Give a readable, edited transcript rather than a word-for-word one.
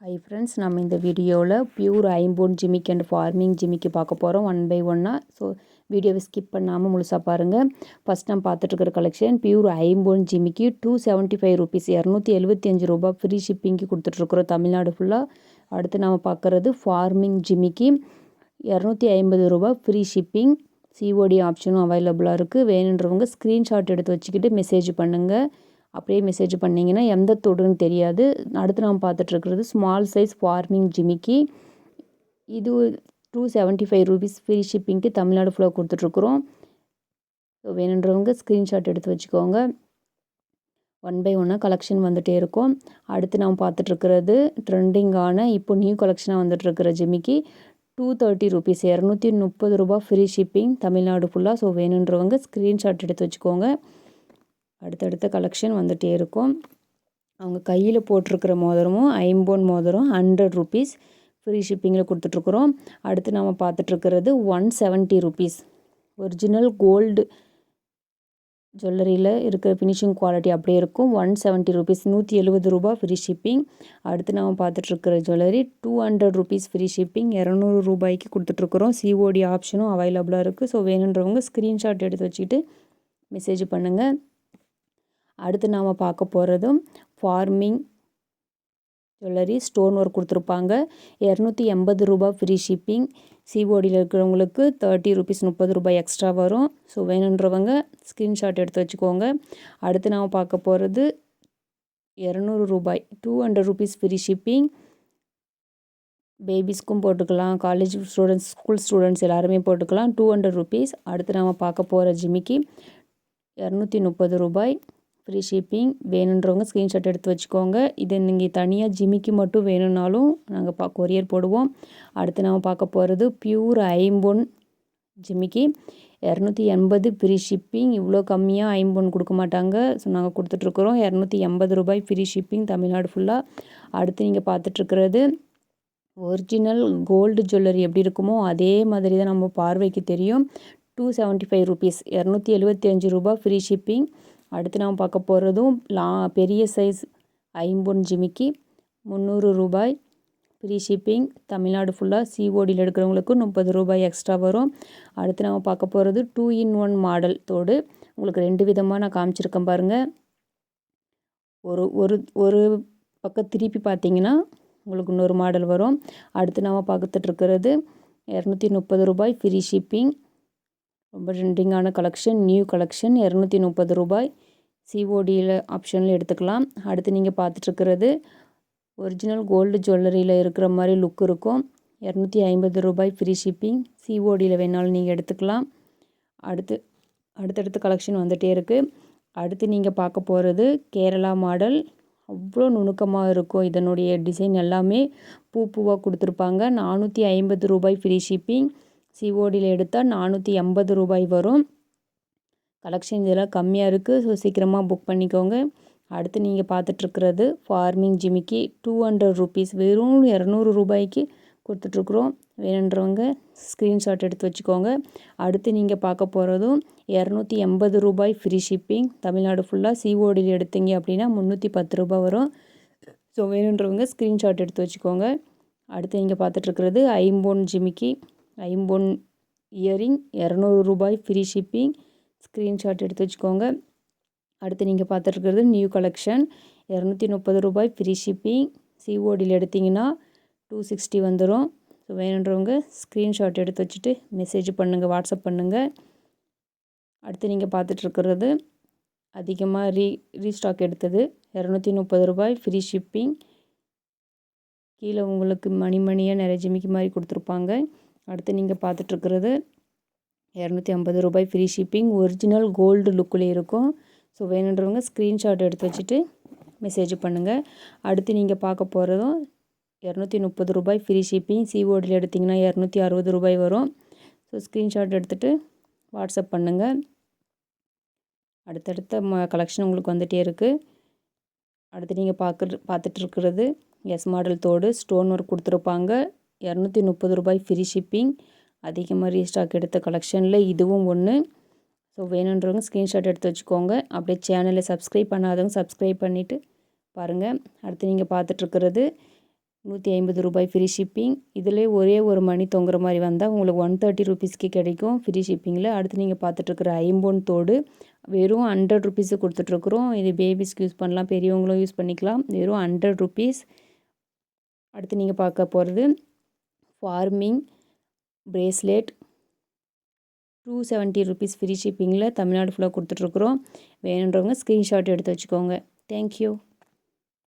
Hi friends, நம்ம இந்த வீடியோவில் பியூர் ஐம்பொன் ஜிமிக்கி அண்ட் ஃபார்மிங் ஜிமிக்கி பார்க்க போகிறோம் ஒன் பை ஒன்னாக. ஸோ வீடியோவை ஸ்கிப் பண்ணாமல் முழுசாக பாருங்கள். ஃபஸ்ட் நம்ம பார்த்துட்ருக்கிற கலெக்ஷன் பியூர் ஐம்பொன் ஜிமிக்கி 275 ருபீஸ், 275 ரூபா ஃப்ரீ ஷிப்பிங்க்கு கொடுத்துட்ருக்குறோம் தமிழ்நாடு ஃபுல்லாக. அடுத்து நம்ம பார்க்குறது ஃபார்மிங் ஜிமிக்கி 250 ரூபா ஃப்ரீ ஷிப்பிங், சிஓடி ஆப்ஷனும் அவைலபிளாக இருக்குது. வேணுன்றவங்க ஸ்க்ரீன்ஷாட் எடுத்து வச்சுக்கிட்டு மெசேஜ் பண்ணுங்கள். அப்படியே மெசேஜ் பண்ணிங்கன்னா எந்த தொடுன்னு தெரியாது. அடுத்து நாம் பார்த்துட்ருக்கிறது ஸ்மால் சைஸ் ஃபார்மிங் ஜிமிக்கி. இது 275 ருபீஸ் ஃப்ரீ ஷிப்பிங்க்கு தமிழ்நாடு ஃபுல்லாக கொடுத்துட்ருக்குறோம். ஸோ வேணுன்றவங்க ஸ்க்ரீன்ஷாட் எடுத்து வச்சுக்கோங்க. ஒன் பை ஒன்னாக கலெக்ஷன் வந்துகிட்டே இருக்கும். அடுத்து நாம் பார்த்துட்ருக்கிறது ட்ரெண்டிங்கான இப்போ நியூ கலெக்ஷனாக வந்துட்டுருக்கிற ஜிமிக்கி 230 ருபீஸ், 230 ரூபா ஃப்ரீ ஷிப்பிங் தமிழ்நாடு ஃபுல்லாக. ஸோ வேணுன்றவங்க ஸ்க்ரீன்ஷாட் எடுத்து வச்சுக்கோங்க. அடுத்தடுத்த கலெக்ஷன் வந்துகிட்டே இருக்கும். அவங்க கையில் போட்டிருக்கிற மோதிரமும் ஐம்பொன் மோதிரம் 100 ருபீஸ் ஃப்ரீ ஷிப்பிங்கில் கொடுத்துட்ருக்குறோம். அடுத்து நம்ம பார்த்துட்ருக்கிறது 170 ருபீஸ் ஒரிஜினல் கோல்டு ஜுவல்லரியில் இருக்கிற ஃபினிஷிங் குவாலிட்டி அப்படியே இருக்கும். 170 ருபீஸ், 170 ரூபா ஃப்ரீ ஷிப்பிங். அடுத்து நம்ம பார்த்துட்ருக்கிற ஜுவல்லரி 200 ருபீஸ் ஃப்ரீ ஷிப்பிங், 200 ரூபாய்க்கு கொடுத்துட்ருக்குறோம். சிஓடி ஆப்ஷனும் அவைலபிளாக இருக்குது. ஸோ வேணுன்றவங்க ஸ்க்ரீன்ஷாட் எடுத்து வச்சுக்கிட்டு மெசேஜ் பண்ணுங்கள். அடுத்து நாம் பார்க்க போகிறதும் ஃபார்மிங் ஜுவல்லரி ஸ்டோன் ஒர்க் கொடுத்துருப்பாங்க. 280 ரூபா ஃப்ரீ ஷிப்பிங், சிஓடியில் இருக்கிறவங்களுக்கு 30 ருபீஸ் 30 ரூபாய் எக்ஸ்ட்ரா வரும். ஸோ வேணுன்றவங்க ஸ்க்ரீன்ஷாட் எடுத்து வச்சுக்கோங்க. அடுத்து நாம் பார்க்க போகிறது 200 ரூபாய் 200 ருபீஸ் ஃப்ரீ ஷிப்பிங். பேபிஸ்க்கும் போட்டுக்கலாம், காலேஜ் ஸ்டூடெண்ட்ஸ், ஸ்கூல் ஸ்டூடெண்ட்ஸ் எல்லாருமே போட்டுக்கலாம். 200 ருபீஸ். அடுத்து நாம் பார்க்க போகிற ஜிமிக்கி 230 ரூபாய் ஃப்ரீ ஷிப்பிங். வேணுன்றவங்க ஸ்க்ரீன்ஷாட் எடுத்து வச்சுக்கோங்க. இது நீங்கள் தனியாக ஜிமிக்கி மட்டும் வேணும்னாலும் நாங்கள் கொரியர் போடுவோம். அடுத்து நாம் பார்க்க போகிறது பியூர் ஐம்பொன் ஜிமிக்கி 280 ஃப்ரீ ஷிப்பிங். இவ்வளோ கம்மியாக ஐம்பொன் கொடுக்க மாட்டாங்க. ஸோ நாங்கள் கொடுத்துட்ருக்குறோம். 280 ரூபாய் ஃப்ரீ ஷிப்பிங் தமிழ்நாடு ஃபுல்லாக. அடுத்து நீங்கள் பார்த்துட்ருக்கிறது ஒரிஜினல் கோல்டு ஜுவல்லரி எப்படி இருக்குமோ அதே மாதிரி தான் நம்ம பார்வைக்கு தெரியும். 275 ருபீஸ், 275 ரூபா ஃப்ரீ ஷிப்பிங். அடுத்து நாம் பார்க்க போகிறதும் பெரிய சைஸ் ஐம்பொன் ஜிமிக்கி 300 ரூபாய் ஃப்ரீ ஷிப்பிங் தமிழ்நாடு ஃபுல்லாக. சிஓடியில் எடுக்கிறவங்களுக்கு 30 ரூபாய் எக்ஸ்ட்ரா வரும். அடுத்து நாம் பார்க்க போகிறது 2-in-1 மாடல் தோடு. உங்களுக்கு 2 விதமாக நான் காமிச்சிருக்கேன் பாருங்கள். ஒரு ஒரு ஒரு பக்கம் திருப்பி பார்த்தீங்கன்னா உங்களுக்கு இன்னொரு மாடல் வரும். அடுத்து நாம் பார்த்துட்ருக்கிறது 230 ரூபாய் ஃப்ரீ ஷிப்பிங். ரொம்ப ட்ரெண்டிங்கான கலெக்ஷன், நியூ கலெக்ஷன். 230 ரூபாய் சிஓடியில் ஆப்ஷனில் எடுத்துக்கலாம். அடுத்து நீங்கள் பார்த்துட்ருக்கிறது ஒரிஜினல் கோல்டு ஜுவல்லரியில் இருக்கிற மாதிரி லுக் இருக்கும். 250 ரூபாய் ஃப்ரீ ஷிப்பிங், சிஓடியில் வேணாலும் நீங்கள் எடுத்துக்கலாம். அடுத்தடுத்த கலெக்ஷன் வந்துகிட்டே இருக்குது. அடுத்து நீங்கள் பார்க்க போகிறது கேரளா மாடல். அவ்வளோ நுணுக்கமாக இருக்கும். இதனுடைய டிசைன் எல்லாமே பூவாக கொடுத்துருப்பாங்க. 450 ரூபாய் ஃப்ரீ ஷிப்பிங், சிஓடியில் எடுத்தால் 480 ரூபாய் வரும். கலெக்ஷன் இதெல்லாம் கம்மியாக இருக்குது. ஸோ சீக்கிரமாக புக் பண்ணிக்கோங்க. அடுத்து நீங்கள் பார்த்துட்ருக்கிறது ஃபார்மிங் ஜிமிக்கி 200 ருபீஸ், வெறும் 200 ரூபாய்க்கு கொடுத்துட்ருக்குறோம். வேணுன்றவங்க ஸ்க்ரீன்ஷாட் எடுத்து வச்சுக்கோங்க. அடுத்து நீங்கள் பார்க்க போகிறதும் 280 ரூபாய் ஃப்ரீ ஷிப்பிங் தமிழ்நாடு ஃபுல்லாக. சிஓடியில் எடுத்தீங்க அப்படின்னா 310 ரூபாய் வரும். ஸோ வேணுன்றவங்க ஸ்க்ரீன்ஷாட் எடுத்து வச்சுக்கோங்க. அடுத்து நீங்கள் பார்த்துட்ருக்கிறது ஐம்பொன் ஜிமிக்கி, ஐம்பொன் இயரிங் 200 ரூபாய் ஃப்ரீ ஷிப்பிங், ஸ்க்ரீன்ஷாட் எடுத்து வச்சுக்கோங்க. அடுத்து நீங்கள் பார்த்துட்ருக்கிறது நியூ கலெக்ஷன் 230 ரூபாய் ஃப்ரீ ஷிப்பிங், சிஓடியில் எடுத்திங்கன்னா 260 வந்துடும். ஸோ வேணுன்றவங்க ஸ்க்ரீன்ஷாட் எடுத்து வச்சுட்டு மெசேஜ் பண்ணுங்கள், வாட்ஸ்அப் பண்ணுங்கள். அடுத்து நீங்கள் பார்த்துட்ருக்கிறது அதிகமாக ரீஸ்டாக் எடுத்தது 230 ரூபாய் ஃப்ரீ ஷிப்பிங். கீழே உங்களுக்கு மணியாக நிறைய ஜிமிக்கி மாதிரி கொடுத்துருப்பாங்க. அடுத்து நீங்கள் பார்த்துட்ருக்கிறது 250 ரூபாய் ஃப்ரீ ஷிப்பிங், ஒரிஜினல் கோல்டு லுக்கில் இருக்கும். ஸோ வேணுன்றவங்க ஸ்க்ரீன்ஷாட் எடுத்து வச்சுட்டு மெசேஜ் பண்ணுங்கள். அடுத்து நீங்கள் பார்க்க போகிறதும் 230 ரூபாய் ஃப்ரீ ஷிப்பிங், சிஓடியில் எடுத்திங்கன்னா 260 ரூபாய் வரும். ஸோ ஸ்க்ரீன்ஷாட் எடுத்துகிட்டு வாட்ஸ்அப் பண்ணுங்கள். அடுத்தடுத்த கலெக்ஷன் உங்களுக்கு வந்துகிட்டே இருக்குது. அடுத்து நீங்கள் பார்த்துட்ருக்கிறது எஸ் மாடல் தோடு ஸ்டோன் ஒர்க் கொடுத்துருப்பாங்க. 230 ரூபாய் ஃப்ரீ ஷிப்பிங். அதிகமாக ரீஸ்டாக் எடுத்த கலெக்ஷனில் இதுவும் ஒன்று. ஸோ வேணுன்றவங்க ஸ்க்ரீன்ஷாட் எடுத்து வச்சுக்கோங்க. அப்படியே சேனலை சப்ஸ்கிரைப் பண்ணாதவங்க சப்ஸ்கிரைப் பண்ணிவிட்டு பாருங்கள். அடுத்து நீங்கள் பார்த்துட்ருக்கிறது ரூ. 150 ஃப்ரீ ஷிப்பிங். இதிலே ஒரே ஒரு மணி தொங்குற மாதிரி வந்தால் உங்களுக்கு 130 ரூபீஸ்க்கு கிடைக்கும் ஃப்ரீ ஷிப்பிங்கில். அடுத்து நீங்கள் பார்த்துட்ருக்குற ஐம்பொன் தோடு வெறும் 100 ரூபீஸு கொடுத்துட்ருக்குறோம். இது பேபிஸ்க்கு யூஸ் பண்ணலாம், பெரியவங்களும் யூஸ் பண்ணிக்கலாம். வெறும் 100 ரூபீஸ். அடுத்து நீங்கள் பார்க்க போகிறது ஃபார்மிங் பிரேஸ்லெட் 270 ரூபீஸ் ஃப்ரீ ஷிப்பிங்கில் தமிழ்நாடு ஃபுல்லாக கொடுத்துட்ருக்குறோம். வேணுன்றவங்க ஸ்க்ரீன்ஷாட் எடுத்து வச்சுக்கோங்க. தேங்க்யூ.